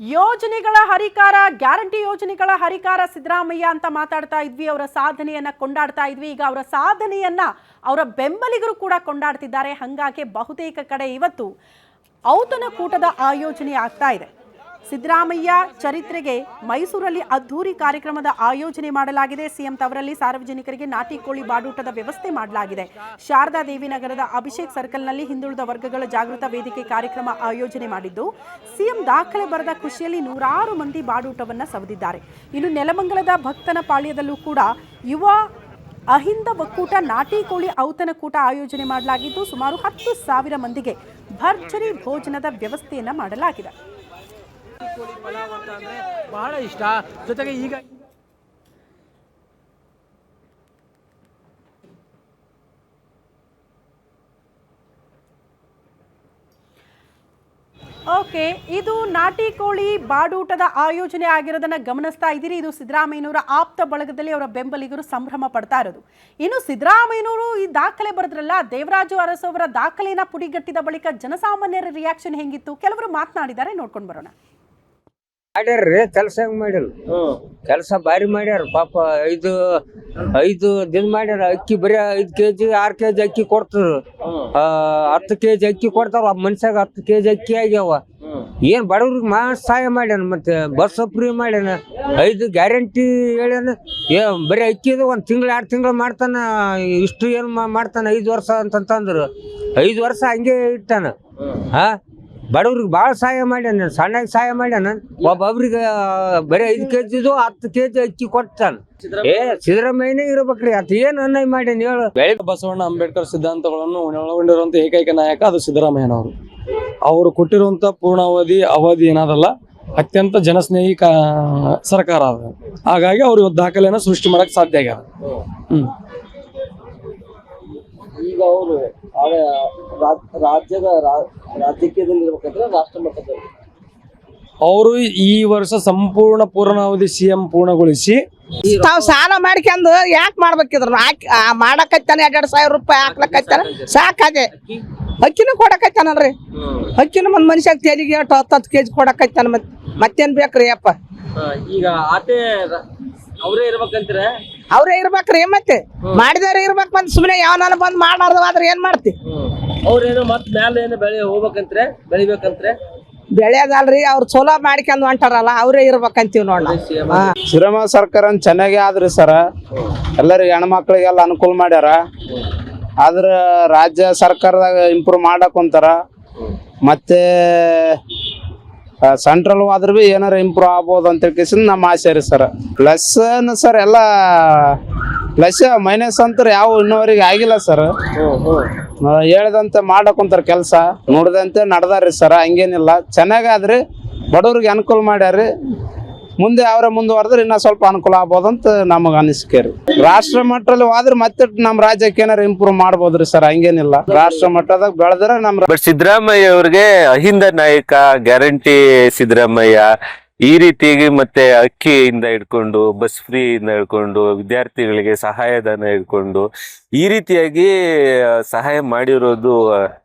ಯೋಜನೆಗಳ ಹರಿಕಾರ ಗ್ಯಾರಂಟಿ ಯೋಜನೆಗಳ ಹರಿಕಾರ ಸಿದ್ದರಾಮಯ್ಯ ಅಂತ ಮಾತಾಡ್ತಾ ಇದ್ವಿ. ಅವರ ಸಾಧನೆಯನ್ನ ಕೊಂಡಾಡ್ತಾ ಇದ್ವಿ. ಈಗ ಅವರ ಸಾಧನೆಯನ್ನ ಅವರ ಬೆಂಬಲಿಗರು ಕೂಡ ಕೊಂಡಾಡ್ತಿದ್ದಾರೆ. ಹಾಗಾಗಿ ಬಹುತೇಕ ಕಡೆ ಇವತ್ತು ಔತಣಕೂಟದ ಆಯೋಜನೆ ಆಗ್ತಾ ಇದೆ. ಸಿದ್ದರಾಮಯ್ಯ ಚರಿತ್ರೆಗೆ ಮೈಸೂರಲ್ಲಿ ಅದ್ಧೂರಿ ಕಾರ್ಯಕ್ರಮದ ಆಯೋಜನೆ ಮಾಡಲಾಗಿದೆ. ಸಿಎಂ ತವರಲ್ಲಿ ಸಾರ್ವಜನಿಕರಿಗೆ ನಾಟಿ ಕೋಳಿ ಬಾಡೂಟದ ವ್ಯವಸ್ಥೆ ಮಾಡಲಾಗಿದೆ. ಶಾರದಾ ದೇವಿ ನಗರದ ಅಭಿಷೇಕ್ ಸರ್ಕಲ್ನಲ್ಲಿ ಹಿಂದುಳಿದ ವರ್ಗಗಳ ಜಾಗೃತ ವೇದಿಕೆ ಕಾರ್ಯಕ್ರಮ ಆಯೋಜನೆ ಮಾಡಿದ್ದು, ಸಿಎಂ ದಾಖಲೆ ಬರೆದ ಖುಷಿಯಲ್ಲಿ ನೂರಾರು ಮಂದಿ ಬಾಡೂಟವನ್ನು ಸವದಿದ್ದಾರೆ. ಇನ್ನು ನೆಲಮಂಗಲದ ಭಕ್ತನ ಪಾಳ್ಯದಲ್ಲೂ ಕೂಡ ಯುವ ಅಹಿಂದ ಒಕ್ಕೂಟ ನಾಟಿ ಕೋಳಿ ಔತಣಕೂಟ ಆಯೋಜನೆ ಮಾಡಲಾಗಿದ್ದು, ಸುಮಾರು 10,000 ಮಂದಿಗೆ ಭರ್ಜರಿ ಭೋಜನದ ವ್ಯವಸ್ಥೆಯನ್ನ ಮಾಡಲಾಗಿದೆ. ಕೋಳಿ ಪಲಾವ್ ಅಂತ ಅಂದ್ರೆ ಬಹಳ ಇಷ್ಟ. ಜೊತೆಗೆ ಈಗ ಓಕೆ, ಇದು ನಾಟಿ ಕೋಳಿ ಬಾಡೂಟದ ಆಯೋಜನೆ ಆಗಿರೋದನ್ನ ಗಮನಿಸ್ತಾ ಇದ್ದೀರಿ. ಇದು ಸಿದ್ದರಾಮಯ್ಯನವರ ಆಪ್ತ ಬಳಗದಲ್ಲಿ ಅವರ ಬೆಂಬಲಿಗರು ಸಂಭ್ರಮ ಪಡ್ತಾ ಇರೋದು. ಇನ್ನು ಸಿದ್ದರಾಮಯ್ಯನವರು ಈ ದಾಖಲೆ ಬರೆದ್ರಲ್ಲ, ದೇವರಾಜು ಅರಸು ಅವರ ದಾಖಲೆಯನ್ನ ಪುಡಿಗಟ್ಟಿದ ಬಳಿಕ ಜನಸಾಮಾನ್ಯರ ರಿಯಾಕ್ಷನ್ ಹೆಂಗಿತ್ತು, ಕೆಲವರು ಮಾತನಾಡಿದ್ದಾರೆ, ನೋಡ್ಕೊಂಡು ಬರೋಣ. ಮಾಡ್ಯಾರ್ರಿ ಕೆಲಸ ಹೆಂಗ್ ಮಾಡಿಲ್ಲ, ಕೆಲಸ ಬಾರಿ ಮಾಡ್ಯಾರ. ಪಾಪ ಐದು ದಿನ ಮಾಡ್ಯಾರ. ಅಕ್ಕಿ ಬರೀ 5 kg 6 kg ಅಕ್ಕಿ ಕೊಡ್ತಾರ, 10 kg ಅಕ್ಕಿ ಕೊಡ್ತಾರ. ಮನ್ಸಾಗ 10 kg ಅಕ್ಕಿ ಆಗ್ಯಾವ. ಏನ್ ಬಡವ್ರಿಗೆ ಸಹಾಯ ಮಾಡ್ಯಾನ. ಮತ್ತೆ ಬಸ್ ಫ್ರೀ ಮಾಡ್ಯಾನ. 5 ಗ್ಯಾರಂಟಿ ಹೇಳ್ಯಾನ. ಬರೀ ಅಕ್ಕಿದು 1 ತಿಂಗಳು 2 ತಿಂಗಳು ಮಾಡ್ತಾನ. ಇಷ್ಟು ಏನ್ ಮಾಡ್ತಾನ 5 ವರ್ಷ ಅಂತಂದ್ರು. 5 ವರ್ಷ ಹಂಗೆ ಇಟ್ಟಾನ. ಬಡವ್ರಿಗೆ ಭಾಳ ಸಹಾಯ ಮಾಡ್ಯಾನ. ಸಣ್ಣಗೆ ಸಹಾಯ ಮಾಡ್ಯಾನ. ಒಬ್ಬೊಬ್ರಿಗೆ ಬರೀ 5 kg 10 kg ಅಕ್ಕಿ ಕೊಡ್ತಾನ. ಸಿದ್ದರಾಮಯ್ಯನೇ ಇರ್ಬೇಕ್ರಿ. ಅತ್ ಏನ್ ಅನ್ಯಾಯ ಮಾಡ್ಯಾನ ಹೇಳು. ಬಸವಣ್ಣ ಅಂಬೇಡ್ಕರ್ ಸಿದ್ಧಾಂತಗಳನ್ನು ಒಳಗೊಂಡಿರುವಂತ ಏಕೈಕ ನಾಯಕ ಅದು ಸಿದ್ದರಾಮಯ್ಯನವರು. ಅವರು ಕೊಟ್ಟಿರುವಂತ ಪೂರ್ಣಾವಧಿ ಅವಧಿ ಏನಾದಲ್ಲ, ಅತ್ಯಂತ ಜನಸ್ನೇಹಿ ಸರ್ಕಾರ ಅದು. ಹಾಗಾಗಿ ಅವ್ರು ಇವತ್ತು ದಾಖಲೆಯನ್ನು ಸೃಷ್ಟಿ ಮಾಡಕ್ ಸಾಧ್ಯ ಆಗ್ಯಾರ. ಈಗ ಅವರು ರಾಜಕೀಯದಲ್ಲಿ ಇರ್ಬೇಕಂದ್ರೆ ರಾಷ್ಟ್ರ ಮಟ್ಟದಲ್ಲಿ ಅವರು ಈ ವರ್ಷ ಸಂಪೂರ್ಣ ಪೂರ್ಣಾವಧಿ ಸಿಎಂ ಪೂರ್ಣಗೊಳಿಸಿ ತಾವ್ ಸಾಲ ಮಾಡ್ಕೊಂಡು ಯಾಕೆ ಮಾಡ್ಬೇಕಿದ್ರ ಮಾಡಕತ್ತಾನ. 2,000 ರೂಪಾಯಿ ಹಾಕ್ಲಕತ್ತಾನ. ಸಾಕಾಗೆ ಅಕ್ಕಿನೂ ಕೊಡಕತ್ತಾನಲ್ರಿ. ಅಕ್ಕಿನ ಒಂದ್ ಮನುಷ್ಯಾಗ ತೆರಿಗೆ 10 kg ಕೊಡಕತ್ತಾನ. ಮತ್ತೇನ್ ಬೇಕ್ರಿ ಅಪ್ಪ. ಈಗ ಆತೆ ಅವರೇ ಇರ್ಬೇಕಂತೀರ? ಅವ್ರೇ ಇರ್ಬೇಕ್ರಿ. ಮತ್ತೆ ಮಾಡಿದಾರೆ ಇರ್ಬೇಕ್. ಬಂದ್ ಸುಮ್ನೆ ಯಾವನಾನ ಬಂದ್ ಮಾಡಾರ್ದಾದ್ರೆ ಏನ್ ಮಾಡ್ತಿ? ಅವ್ರೇನು ಮತ್ ಮ್ಯಾಲ ಏನು ಹೋಗ್ಬೇಕಂತ್ರೆ, ಬೆಳಿಬೇಕಂತ್ರೆ? ಬೆಳೆಯದಲ್ರಿ, ಅವ್ರು ಚಲೋ ಮಾಡ್ಕೊಂಡ್ ಹೊಂಟಾರಲ್ಲ, ಅವ್ರೇ ಇರ್ಬೇಕಂತೀವಿ ನೋಡ. ಸಿದ್ದರಾಮಯ್ಯ ಸರ್ಕಾರ ಚೆನ್ನಾಗೇ ಆದ್ರಿ ಸರ. ಎಲ್ಲರಿಗೆ ಹೆಣ್ಮಕ್ಳಿಗೆಲ್ಲ ಅನುಕೂಲ ಮಾಡ್ಯಾರ. ಆದ್ರ ರಾಜ್ಯ ಸರ್ಕಾರದಾಗ ಇಂಪ್ರೂವ್ ಮಾಡಕ್ ಕುಂತಾರ. ಮತ್ತೆ ಸೆಂಟ್ರಲ್ ಆದ್ರೂ ಬಿ ಏನಾರ ಇಂಪ್ರೂವ್ ಆಗ್ಬೋದು ಅಂತ ಹೇಳ್ಕೇಸಿಂದ ನಮ್ಮ ಆಸೆ ರೀ ಸರ್. ಪ್ಲಸ್ ಸರ್ ಎಲ್ಲ ಪ್ಲಸ್ ಮೈನಸ್ ಅಂತ ಯಾವ ಇನ್ನೋವರೆಗೆ ಆಗಿಲ್ಲ ಸರ್. ಹೇಳ್ದಂತೆ ಮಾಡಕ್ ಕುಂತಾರ ಕೆಲಸ. ನೋಡ್ದಂತೆ ನಡ್ದಾರ್ರಿ ಸರ್. ಹಂಗೇನಿಲ್ಲ, ಚೆನ್ನಾಗಾದ್ರಿ. ಬಡವ್ರಿಗೆ ಅನುಕೂಲ ಮಾಡ್ಯಾರ್ರಿ. ಮುಂದೆ ಅವರ ಮುಂದುವರೆದ್ರೆ ಇನ್ನ ಸ್ವಲ್ಪ ಅನುಕೂಲ ಆಗ್ಬೋದಂತ ನಮಗ ಅನಿಸಿಕೆ ರೀ. ರಾಷ್ಟ್ರ ಮಟ್ಟದಲ್ಲಿ ಹೋದ್ರೆ ಮತ್ತೆ ನಮ್ಮ ರಾಜ್ಯಕ್ಕೆ ಏನಾರ ಇಂಪ್ರೂವ್ ಮಾಡ್ಬೋದ್ರಿ ಸರ್. ಹಂಗೇನಿಲ್ಲ, ರಾಷ್ಟ್ರ ಮಟ್ಟದಾಗ ಬೆಳೆದ್ರೆ ನಮ್ಮ ಸಿದ್ದರಾಮಯ್ಯ ಅವ್ರಿಗೆ ಅಹಿಂದ ನಾಯಕ, ಗ್ಯಾರಂಟಿ ಸಿದ್ದರಾಮಯ್ಯ ಈ ರೀತಿಯಾಗಿ ಮತ್ತೆ ಅಕ್ಕಿಯಿಂದ ಹಿಡ್ಕೊಂಡು ಬಸ್ ಫ್ರೀಯಿಂದ ಹಿಡ್ಕೊಂಡು ವಿದ್ಯಾರ್ಥಿಗಳಿಗೆ ಸಹಾಯಧನ ಹಿಡ್ಕೊಂಡು ಈ ರೀತಿಯಾಗಿ ಸಹಾಯ ಮಾಡಿರೋದು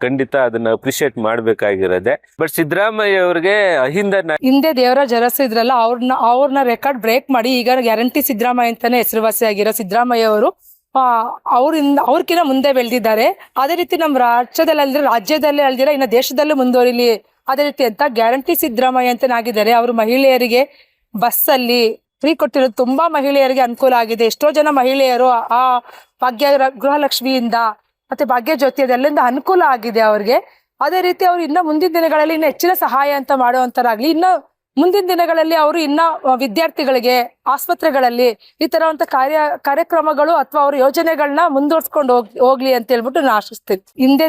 ಖಂಡಿತ ಅದನ್ನ ಅಪ್ರಿಶಿಯೇಟ್ ಮಾಡ್ಬೇಕಾಗಿರೋದೆ. ಬಟ್ ಸಿದ್ದರಾಮಯ್ಯ ಅವ್ರಿಗೆ ಅಹಿಂದ ಹಿಂದೆ ದೇವರಾಜ್ ಅರಸು ಇದ್ರಲ್ಲ, ಅವ್ರನ್ನ ರೆಕಾರ್ಡ್ ಬ್ರೇಕ್ ಮಾಡಿ ಈಗ ಗ್ಯಾರಂಟಿ ಸಿದ್ದರಾಮಯ್ಯ ಅಂತಾನೆ ಹೆಸರುವಾಸಿ ಆಗಿರೋ ಸಿದ್ದರಾಮಯ್ಯ ಅವರು ಅವ್ರಕಿನ್ನ ಮುಂದೆ ಬೆಳೆದಿದ್ದಾರೆ. ಅದೇ ರೀತಿ ನಮ್ಮ ರಾಜ್ಯದಲ್ಲೇ ಅಲ್ದಿರ ಇನ್ನು ದೇಶದಲ್ಲೂ ಮುಂದುವರಿಲಿ ಅದೇ ರೀತಿ ಅಂತ ಗ್ಯಾರಂಟಿ ಸಿದ್ದರಾಮಯ್ಯ ಅಂತನಾಗಿದ್ದಾರೆ. ಅವರು ಮಹಿಳೆಯರಿಗೆ ಬಸ್ಸಲ್ಲಿ ಫ್ರೀ ಕೊಟ್ಟಿರೋದು ತುಂಬಾ ಮಹಿಳೆಯರಿಗೆ ಅನುಕೂಲ ಆಗಿದೆ. ಎಷ್ಟೋ ಜನ ಮಹಿಳೆಯರು ಆ ಭಾಗ್ಯ ಗೃಹಲಕ್ಷ್ಮಿಯಿಂದ ಮತ್ತೆ ಭಾಗ್ಯ ಜ್ಯೋತಿ ಅದೆಲ್ಲಿಂದ ಅನುಕೂಲ ಆಗಿದೆ ಅವ್ರಿಗೆ. ಅದೇ ರೀತಿ ಅವ್ರು ಇನ್ನ ಮುಂದಿನ ದಿನಗಳಲ್ಲಿ ಇನ್ನು ಹೆಚ್ಚಿನ ಸಹಾಯ ಅಂತ ಮಾಡುವಂತರಾಗ್ಲಿ. ಇನ್ನು ಮುಂದಿನ ದಿನಗಳಲ್ಲಿ ಅವರು ಇನ್ನ ವಿದ್ಯಾರ್ಥಿಗಳಿಗೆ ಆಸ್ಪತ್ರೆಗಳಲ್ಲಿ ಈ ತರವಂತ ಕಾರ್ಯಕ್ರಮಗಳು ಅಥವಾ ಅವ್ರ ಯೋಜನೆಗಳನ್ನ ಮುಂದುವರ್ಸ್ಕೊಂಡು ಹೋಗ್ಲಿ ಅಂತ ಹೇಳ್ಬಿಟ್ಟು ನಾನು ಆಶಿಸ್ತೀನಿ. ಹಿಂದೆ